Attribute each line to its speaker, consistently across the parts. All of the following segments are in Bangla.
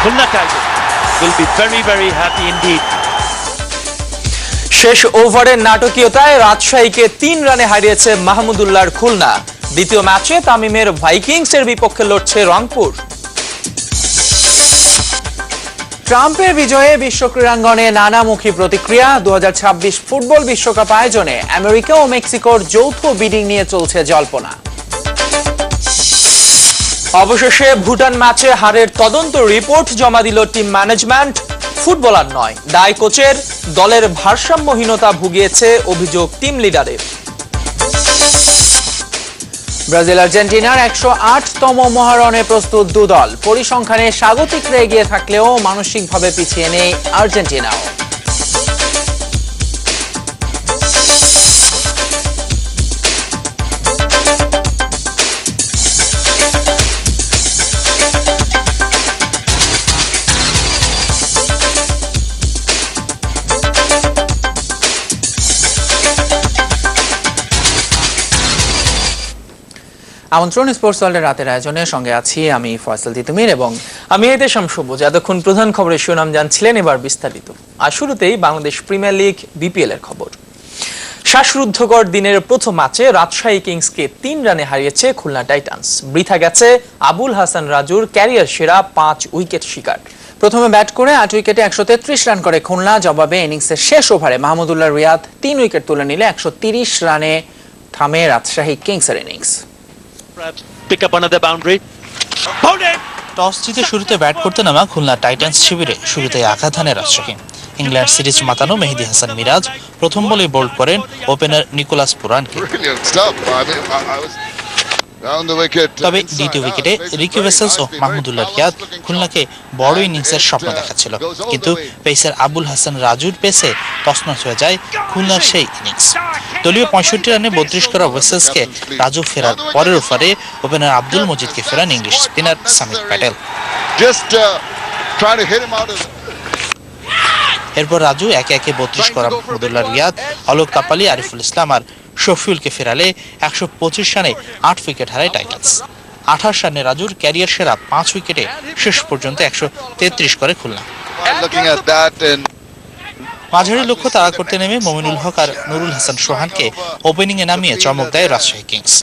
Speaker 1: Khulna Tigers will be very, very happy indeed.
Speaker 2: শেষ ওভারের নাটকীয়তায় রাজশাহীকে 3 রানে হারিয়েছে মাহমুদুল্লাহর খুলনা। দ্বিতীয় ম্যাচে তামিমের ভাইকিংসের বিপক্ষে লড়ছে রংপুর। ট্রাম্পের বিজয়ে বিশ্ব ক্রীড়াঙ্গনে নানামুখী প্রতিক্রিয়া। 2026 ফুটবল বিশ্বকাপ আয়োজনে আমেরিকা ও মেক্সিকোর যৌথ বিডিং নিয়ে চলছে জল্পনা। অবশেষে ভুটান ম্যাচে হারের তদন্ত রিপোর্ট জমা দিল টিম ম্যানেজমেন্ট। ফুটবলার নয়, দায় কোচের। দলের ভারসাম্যহীনতা ভুগিয়েছে অভিযোগ টিম লিডারের। ব্রাজিল আর্জেন্টিনার 108তম মহারণে প্রস্তুত দুদল। পরিসংখ্যানে স্বাগতিকরা এগিয়ে থাকলেও মানসিকভাবে পিছিয়ে নেই আর্জেন্টিনাও। আমন্ত্রণ স্পোর্টস ওয়ার্ল্ডের রাতের আয়োজনে সঙ্গে আছি আমি ফয়সাল তিতুমির এবং আমি এতেশাম সবুজ। এতক্ষণ প্রধান খবরের শিরোনাম জানছিলেন, এবার বিস্তারিত। আর শুরুতেই বাংলাদেশ প্রিমিয়ার লিগ বিপিএল এর খবর। শ্বাসরুদ্ধকর দিনের প্রথম ম্যাচে রাজশাহী কিংসকে 3 রানে হারিয়েছে খুলনা টাইটান্স। বৃথা গেছে আবুল হাসান রাজুর ক্যারিয়ার সেরা 5 উইকেট শিকার। প্রথমে ব্যাট করে 8 উইকেটে 133 রান করে খুলনা। জবাবে ইনিংসের শেষ ওভারে মাহমুদুল্লাহ রিয়াদ 3 উইকেট তুলে নিলে 130 রানে থামে রাজশাহী কিংসের innings.
Speaker 1: Pick up another boundary.
Speaker 3: Toss জিতে শুরুতে ব্যাট করতে নামা খুলনা টাইটান্স শিবিরে শুরুতেই আঘাত হানে রাজশাহী। ইংল্যান্ড সিরিজ মাতানো মেহেদী হাসান মিরাজ প্রথম বলেই বোল্ড করেন ওপেনার নিকোলাস পুরানকে। তবে দ্বিতীয় উইকেটে রিকি ভেসেলস ও মাহমুদুল্লাহ রিয়াদ খুলনাকে বড় ইনিংসের স্বপ্ন দেখাচ্ছিল, কিন্তু পেসার আবুল হাসান রাজুর পেসে তছনছ হয়ে যায় খুলনার সেই ইনিংস। দলীয় 65 রানে 32 করা ভেসেলসকে রাজু ফেরার পরের ওভারে ওপেনার আব্দুল মজিদকে ফেরান ইংলিশ স্পিনার সামিত প্যাটেল। এরপর রাজু একে একে 32 করা মাহমুদুল্লাহ রিয়াদ, অলোক কাপালি, আরিফুল ইসলাম আর শফিউলকে ফেরালে 125 রানে 8 উইকেট হারায় টাইটান্স। 28 রানে রাজুর ক্যারিয়ার সেরা 5 উইকেটে শেষ পর্যন্ত 133 করে খুলনা। মাঝারি লক্ষ্য তাড়া করতে নেমে মমিনুল হক আর নুরুল হাসান সোহানকে ওপেনিংয়ে নামিয়ে চমক দেয় রাজশাহী কিংস।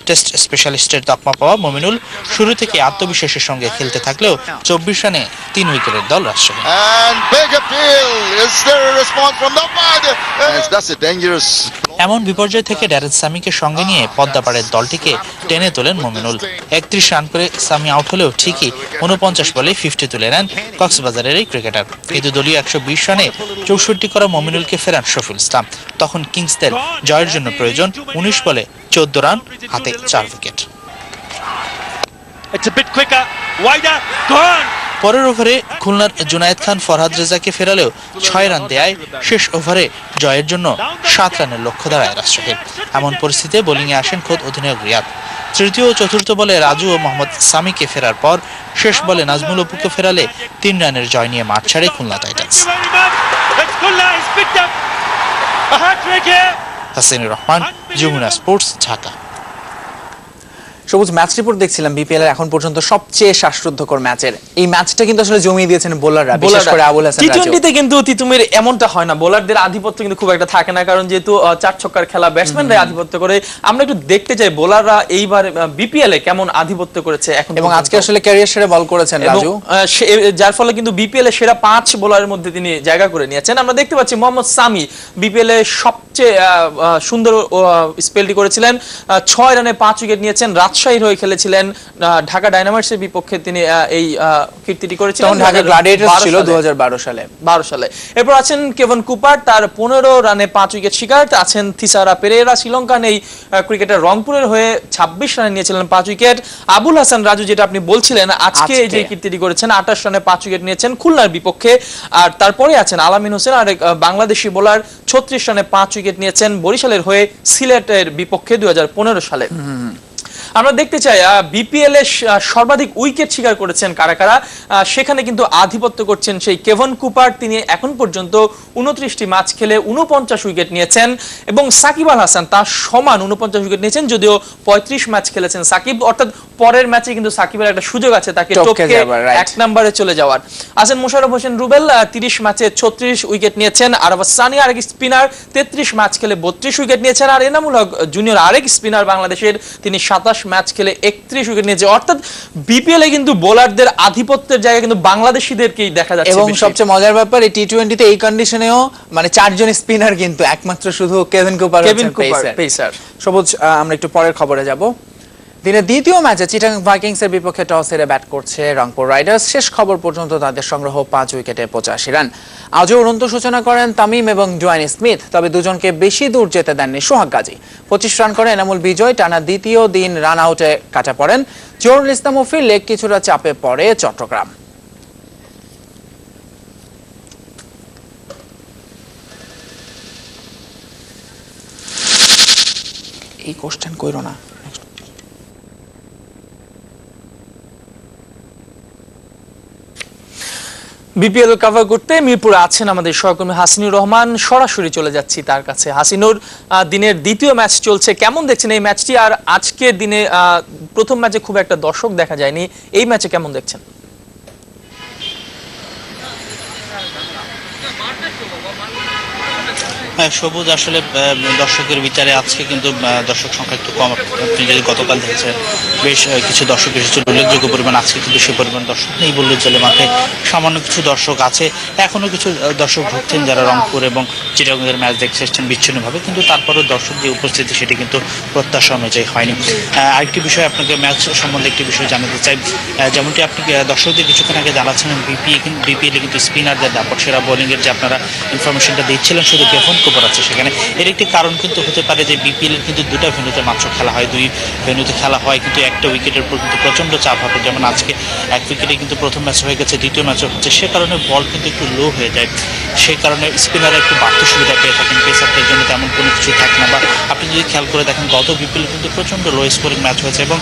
Speaker 3: টেস্ট স্পেশালিস্টের তকমা পাওয়া মমিনুল শুরু থেকে আত্মবিশ্বাসের সঙ্গে খেলতে থাকলেও 24 রানে 3 উইকেটের দল রাজশাহী। এমন বিপর্যয় থেকে ড্যারেন সামিকে সঙ্গে নিয়ে পদ্মাপাড়ের দলটিকে টেনে তোলেন মমিনুল। 31 রান করে সামি আউট হলেও ঠিকই 49 বলে 50 তুলে নেন কক্সবাজারের এই ক্রিকেটার। কিন্তু দলীয় 120 রানে 64 করা মমিনুলকে ফেরান শফিউল ইসলাম। তখন কিংসদের জয়ের জন্য প্রয়োজন 19 বলে 14 রান, হাতে 4 উইকেট। পরের ওভারে খুলনার জুনায়েদ খান ফরহাদ রেজাকে ফেরালেও 6 রান দেয় শেষ ওভারে জয়ের জন্য 7 রানের লক্ষ্য দাঁড়ায় রাজশাহীর। এমন পরিস্থিতিতে বোলিংয়ে আসেন খোদ অধিনায়ক রিয়াদ। তৃতীয় ও চতুর্থ বলে রাজু ও মোহাম্মদ সামিকে ফেরার পর শেষ বলে নাজমুল অপুকে ফেরালে 3 রানের জয় নিয়ে মাঠ ছাড়ে খুলনা টাইটান্স। হাসিনুর রহমান, যমুনা স্পোর্টস, ঢাকা।
Speaker 2: সবুজ, ম্যাচ রিপোর্ট দেখছিলাম বিপিএল এর এখন পর্যন্ত সবচেয়ে শ্বাসরুদ্ধকর ম্যাচের। এই ম্যাচটা কিন্তু আসলে জমিয়ে দিয়েছেন বোলাররা, বিশেষ করে আবুল হাসান রাজু।
Speaker 4: টি20তে কিন্তু তিতুমির এমনটা হয় না, বোলারদের আধিপত্য কিন্তু খুব একটা থাকে না, কারণ যেহেতু 4 ছক্কার খেলা, ব্যাটসম্যানরা আধিপত্য করে। আমরা একটু দেখতে চাই বোলাররা এইবার বিপিএল এ কেমন আধিপত্য করেছে এখন,
Speaker 2: এবং আজকে আসলে ক্যারিয়ার সেরা বল করেছেন রাজু,
Speaker 4: যার ফলে কিন্তু বিপিএল এর সেরা 5 বোলারের মধ্যে তিনি জায়গা করে নিয়েছেন। আমরা দেখতে পাচ্ছি মোহাম্মদ সামি বিপিএল এর সবচেয়ে সুন্দর স্পেলটি করেছিলেন, 6 রানে 5 উইকেট নিয়েছেন। রাজশাহীর হয়ে খেলেছিলেন, ঢাকা ডায়নামাইটসের বিপক্ষে তিনি এই কীর্তিটি করেছিলেন।
Speaker 2: ঢাকা গ্ল্যাডিয়েটর্স ছিল 2012 সালে। এরপর আছেন কেভন কুপার, তার 15 রানে 5 উইকেট শিকার। আছেন থিসারা পেরেরা, শ্রীলঙ্কান এই ক্রিকেটার, রংপুরের হয়ে 26 রানে নিয়েছিলেন 5 উইকেট। আবুল হাসান রাজু, যেটা আপনি বলছিলেন, আজকে যে কীর্তিটি করেছেন, 28 রানে 5 উইকেট নিয়েছেন খুলনার বিপক্ষে। আর তারপরে আছেন আলামিন হোসেন, আর বাংলাদেশি বোলার, 36 রানে 5 উইকেট নিয়েছেন বরিশালের হয়ে সিলেটের বিপক্ষে 2015 সালে।
Speaker 4: আমরা দেখতে চাই বিপিএল এ সর্বাধিক উইকেট শিকার করেছেন কারা কারা। সেখানে কিন্তু আধিপত্য করছেন সেই কেভন কুপার, তিনি এখন পর্যন্ত 29টি ম্যাচ খেলে 49 উইকেট নিয়েছেন এবং সাকিব আল হাসান তার সমান 49 উইকেট নিয়েছেন, যদিও 35 ম্যাচ খেলেছেন সাকিব। অর্থাৎ পরের ম্যাচে কিন্তু সাকিবের একটা সুযোগ আছে তাকে টপকে 1 নম্বরে চলে যাওয়ার। আছেন মোশাররফ হোসেন রুবেল, 30 ম্যাচে 36 উইকেট নিয়েছেন। আরবাজ সানি আরেক স্পিনার 33 ম্যাচ খেলে 32 উইকেট নিয়েছেন। আর এনামুল হক জুনিয়র আরেক স্পিনার বাংলাদেশের, তিনি 27 ম্যাচ খেলে 31 উইকেট নিয়েছে। অর্থাৎ বিপিএল এ কিন্তু বোলারদের আধিপত্যের জায়গায় কিন্তু বাংলাদেশীদেরকেই দেখা যাচ্ছে।
Speaker 2: এবং সবচেয়ে মজার ব্যাপার, এই টি20 তে এই কন্ডিশনেও মানে 4 জন স্পিনার, কিন্তু একমাত্র শুধু কেভিন কুপার পেসার। সবুজ, আমরা একটু পরের খবরে যাব। দিনের দ্বিতীয় ম্যাচে চিটাগং ভাইকিংস এর বিপক্ষে টস হেরে ব্যাট করছে রংপুর রাইডার্স। শেষ খবর পর্যন্ত তাদের সংগ্রহ 5 উইকেটে 85 রান। আজও উড়ন্ত সূচনা করেন তামিম এবং জোয়ান স্মিথ, তবে দুজনকে বেশি দূর যেতে দেননি সোহাগ গাজী। 25 রান করে এনামুল বিজয় টানা দ্বিতীয় দিন রান আউটে কাটা পড়েন। জহুরুল ইসলাম মফির লেগ কিছুটা চাপে পড়ে চট্টগ্রাম। এই কোশ্চেন কইরো না।
Speaker 4: বিপিএল কভার করতে মিরপুরে আছেন আমাদের সহকর্মী হাসিনুর রহমান। সরাসরি চলে যাচ্ছি তার কাছে। হাসিনুর, দিনের দ্বিতীয় ম্যাচ চলছে, কেমন দেখছেন এই ম্যাচটি? আর আজকের দিনে প্রথম ম্যাচে খুব একটা দর্শক দেখা যায়নি, এই ম্যাচে কেমন দেখছেন?
Speaker 3: সবুজ, আসলে দর্শকের বিচারে আজকে কিন্তু দর্শক সংখ্যা একটু কম। আপনি যদি গতকাল দেখেছেন বেশ কিছু দর্শক এসেছিল, উল্লেখযোগ্য পরিমাণ। আজকে কিন্তু সে পরিমাণ দর্শক নেই বললে চলে। মাঠে সামান্য কিছু দর্শক আছে, এখনো কিছু দর্শক ঢুকছেন যারা রংপুর এবং চিটাগংয়ের ম্যাচ দেখতে এসেছেন বিচ্ছিন্নভাবে, কিন্তু তারপরেও দর্শক যে উপস্থিতি সেটি কিন্তু প্রত্যাশা অনুযায়ী হয়নি। আরেকটি বিষয়, আপনাকে ম্যাচ সম্বন্ধে একটি বিষয় জানাতে চাই। যেমনটি আপনি দর্শকদের কিছুক্ষণ আগে জানাচ্ছেন, বিপিএলে কিন্তু স্পিনারদের দাপট, সেরা বোলিংয়ের যে আপনারা ইনফরমেশনটা দিচ্ছিলেন, শুধু কেভন কুপার আছে সেখানে। এর একটি কারণ কিন্তু হতে পারে যে বিপিএল এর কিন্তু 2টা ভেন্যুতে মাত্র খেলা হয়, 2 ভেন্যুতে খেলা হয়, কিন্তু একটা উইকেটের উপর কিন্তু প্রচন্ড চাপ হবে। যেমন আজকে 1 উইকেটে কিন্তু প্রথম ম্যাচ হয়ে গেছে, দ্বিতীয় ম্যাচও হচ্ছে, সে কারণে বল কিন্তু একটু লো হয়ে যায়। সেই কারণে স্পিনাররা একটু বাড়তি সুবিধা পেয়ে থাকেন, পেসারদের জন্য তেমন কোনো কিছু থাকে না। বা আপনি যদি খেয়াল করে দেখেন, গত বিপিএল কিন্তু প্রচন্ড লো স্কোরিং ম্যাচ হয়েছে এবং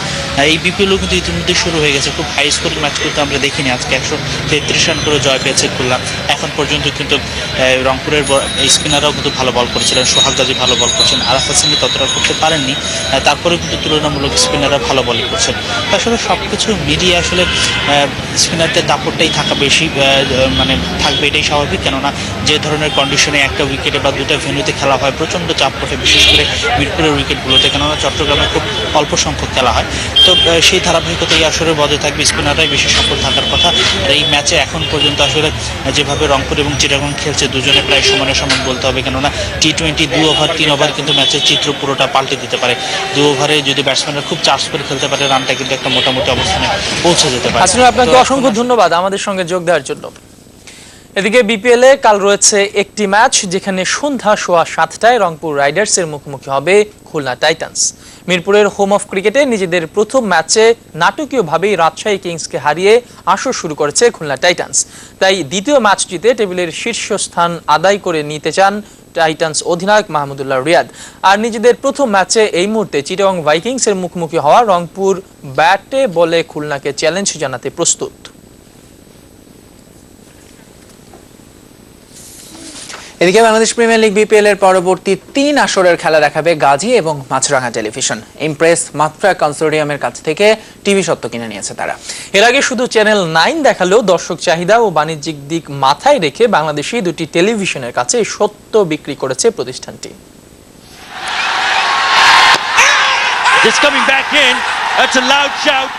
Speaker 3: এই বিপিএলও কিন্তু ইতিমধ্যে শুরু হয়ে গেছে। খুব হাই স্কোরিং ম্যাচ কিন্তু আমরা দেখিনি। আজকে 133 রান করে জয় পেয়েছে খুলনা। এখন পর্যন্ত কিন্তু রংপুরের স্পিনাররাও কিন্তু ভালো বল করেছিলেন, সোহাগ গাজী ভালো বল করছেন, আরাফাত সানি ততটা করতে পারেননি, তারপরেও কিন্তু তুলনামূলক স্পিনাররা ভালো বলই করছেন। আসলে সব কিছু মিলিয়ে আসলে স্পিনারদের দাপটটাই থাকা বেশি মানে থাকবে, এটাই স্বাভাবিক। কেননা যে ধরনের কন্ডিশনে একটা উইকেটে বা 2টা ভেন্যুতে খেলা হয়, প্রচণ্ড চাপ ওঠে, বিশেষ করে মিরপুরের উইকেটগুলোতে, কেননা চট্টগ্রামে খুব অল্প সংখ্যক খেলা হয়। তো সেই ধারাবাহিকতা এই আসরে বজায় থাকবে, স্পিনাররাই বেশি সফল থাকার কথা। আর এই ম্যাচে এখন পর্যন্ত আসলে যেভাবে রংপুর এবং চিটাগং খেলছে, দুজনে প্রায় সমানে সমান বলতে হবে। কেননা টি20 2 ওভার 3 ওভার কিন্তু ম্যাচের চিত্র পুরোটা পাল্টে দিতে পারে। 2 ওভারে যদি ব্যাটসম্যানরা খুব চার্জ করে খেলতে পারে, রানটা কিন্তু একটা মোটামুটি অবস্থানে পৌঁছে যেতে পারে।
Speaker 4: আসলে আপনাকে অসংখ্য ধন্যবাদ আমাদের সঙ্গে যোগ দেওয়ার জন্য। এদিকে বিপিএল এ কাল রয়েছে একটি ম্যাচ, যেখানে সন্ধ্যা 7:15টায় রংপুর রাইডার্সের মুখোমুখি হবে খুলনা টাইটান্স। মিরপুরের হোম অফ ক্রিকেটে নিজেদের প্রথম ম্যাচে নাটকীয়ভাবেই রাজশাহী কিংসকে হারিয়ে আসর শুরু করেছে খুলনা টাইটান্স। তাই দ্বিতীয় ম্যাচটিতে টেবিলের শীর্ষস্থান আদায় করে নিতে চান টাইটান্স অধিনায়ক মাহমুদুল্লাহ রিয়াদ। আর নিজেদের প্রথম ম্যাচে এই মুহূর্তে চিটাগং ভাইকিংসের মুখোমুখি হওয়া রংপুর ব্যাটে বলে খুলনাকে চ্যালেঞ্জ জানাতে প্রস্তুত।
Speaker 2: এদিকে বাংলাদেশ প্রিমিয়ার লিগ বিপিএল এর পরবর্তী 3 আসরের খেলা দেখাবে গাজী এবং মাছরাঙা টেলিভিশন। ইমপ্রেস মাত্রা কনসোর্টিয়ামের কাছ থেকে টিভি সত্ত্ব কিনে নিয়েছে তারা।
Speaker 4: এর আগে শুধু চ্যানেল 9 দেখালেও দর্শক চাহিদা ও বাণিজ্যিক দিক মাথায় রেখে বাংলাদেশি 2টি টেলিভিশনের কাছে সত্ত্ব বিক্রি করেছে প্রতিষ্ঠানটি।
Speaker 1: Just coming back in. That's a loud shout.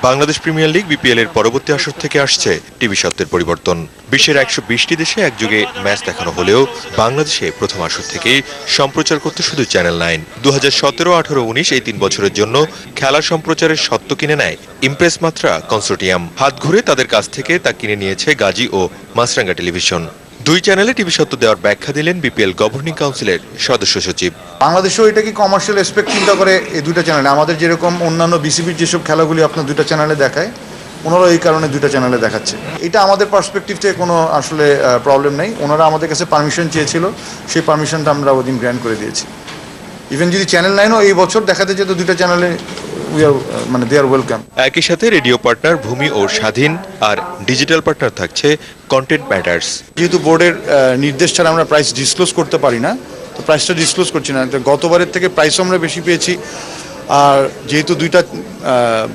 Speaker 5: Bangladesh premier league BPL এর পরবর্তী আসর থেকে আসছে টিভি সত্ত্বের পরিবর্তন। বিশ্বের 120টি দেশে একযোগে ম্যাচ দেখানো হলেও বাংলাদেশে প্রথম আসর থেকেই সম্প্রচার করতে শুধু চ্যানেল 9। 2017, 18, 19 এই 3 বছরের জন্য খেলা সম্প্রচারের সত্ত্ব কিনে নেয় ইমপ্রেস মাত্রা কনসোর্টিয়াম। হাত ঘুরে তাদের কাছ থেকে তা কিনে নিয়েছে গাজী ও মাছরাঙা টেলিভিশন। 2 চ্যানেলে টিভি সত্ত্ব দেওয়ার ব্যাখ্যা দিলেন বিপিএল গভর্নিং কাউন্সিলের সদস্য সচিব।
Speaker 6: বাংলাদেশেও এটা কি কমার্শিয়াল এসপেক্ট চিন্তা করে এই 2টা চ্যানেলে, আমাদের যেরকম অন্যান্য বিসিবির যেসব খেলাগুলি আপনার 2টা চ্যানেলে দেখায়, ওনারা এই কারণে 2টা চ্যানেলে দেখাচ্ছে। এটা আমাদের পার্সপেক্টিভ থেকে কোনো আসলে প্রবলেম নেই। ওনারা আমাদের কাছে পারমিশন চেয়েছিল, সেই পারমিশনটা আমরা ওদিন গ্র্যান্ট করে দিয়েছি। ইভেন যদি চ্যানেল 9ও এই বছর দেখাতে যেত 2টা চ্যানেলে, উই আর মানে দে আর ওয়েলকাম।
Speaker 5: একই সাথে রেডিও পার্টনার ভূমি ও স্বাধীন আর ডিজিটাল পার্টনার থাকছে কন্টেন্ট ম্যাটার্স।
Speaker 6: যেহেতু বোর্ডের নির্দেশ ছাড়া আমরা প্রাইস ডিসক্লোজ করতে পারি না, তো প্রাইসটা ডিসক্লোজ করছি না। গতবারের থেকে প্রাইসও আমরা বেশি পেয়েছি। আর যেহেতু দুইটা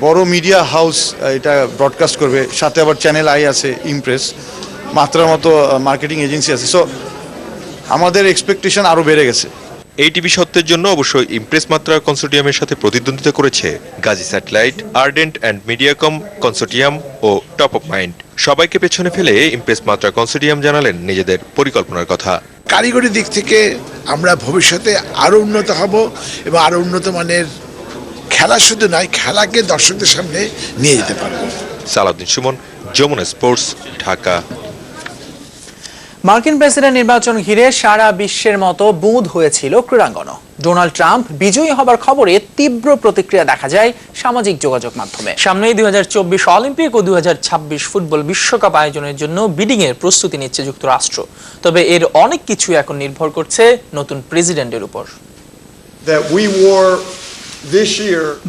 Speaker 6: বড় মিডিয়া হাউস এটা ব্রডকাস্ট করবে, সাথে আবার চ্যানেল আই আছে, ইমপ্রেস, মাত্রার মতো মার্কেটিং এজেন্সি আছে, সো আমাদের এক্সপেকটেশন আরও বেড়ে গেছে।
Speaker 5: এই টিভি সত্ত্বের জন্য অবশ্য ইমপ্রেস মাত্রা কনসোর্টিয়ামের সাথে প্রতিদ্বন্দ্বিতা করেছে Gazi satellite, ardent and Mediacom consortium ও টপ অফ মাইন্ড। সবাইকে পেছনে ফেলে ইমপ্রেস মাত্রা কনসোর্টিয়াম জানালেন নিজেদের পরিকল্পনার কথা।
Speaker 7: কারিগরি দিক থেকে আমরা ভবিষ্যতে আরও উন্নত হব এবং আরও উন্নত মানের খেলা শুধু নয়, খেলাকে দর্শকদের সামনে নিয়ে যেতে পারবো।
Speaker 5: সালাউদ্দিন সুমন, যমুনা স্পোর্টস, ঢাকা।
Speaker 2: মার্কিন প্রেসিডেন্ট নির্বাচন ঘিরে সারা বিশ্বের মতো বুঁদ হয়েছিল ক্রীড়াঙ্গন। ডোনাল্ড ট্রাম্প বিজয়ী হবার খবরে তীব্র প্রতিক্রিয়া দেখা যায় সামাজিক যোগাযোগ মাধ্যমে। সামনেই 2024 অলিম্পিক ও 2026 ফুটবল বিশ্বকাপ আয়োজনের জন্য বিডিং এর প্রস্তুতি নিচ্ছে যুক্তরাষ্ট্র। তবে এর অনেক কিছু এখন নির্ভর করছে নতুন প্রেসিডেন্টের উপর।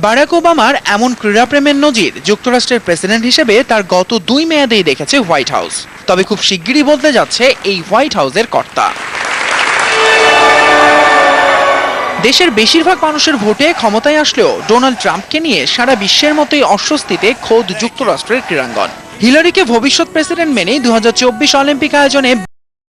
Speaker 8: বারাক ওবামার এমন ক্রীড়াপ্রেমের নজির যুক্তরাষ্ট্রের প্রেসিডেন্ট হিসেবে তার গত 2 মেয়াদেই দেখেছে হোয়াইট হাউস। তবে খুব শিগগিরই বদলে যাচ্ছে এই হোয়াইট হাউসের কর্তা। দেশের বেশিরভাগ মানুষের ভোটে ক্ষমতায় আসলেও ডোনাল্ড ট্রাম্পকে নিয়ে সারা বিশ্বের মতোই অস্বস্তিতে খোদ যুক্তরাষ্ট্রের ক্রীড়াঙ্গন। হিলারিকে ভবিষ্যৎ প্রেসিডেন্ট মেনেই 2024 অলিম্পিক আয়োজনে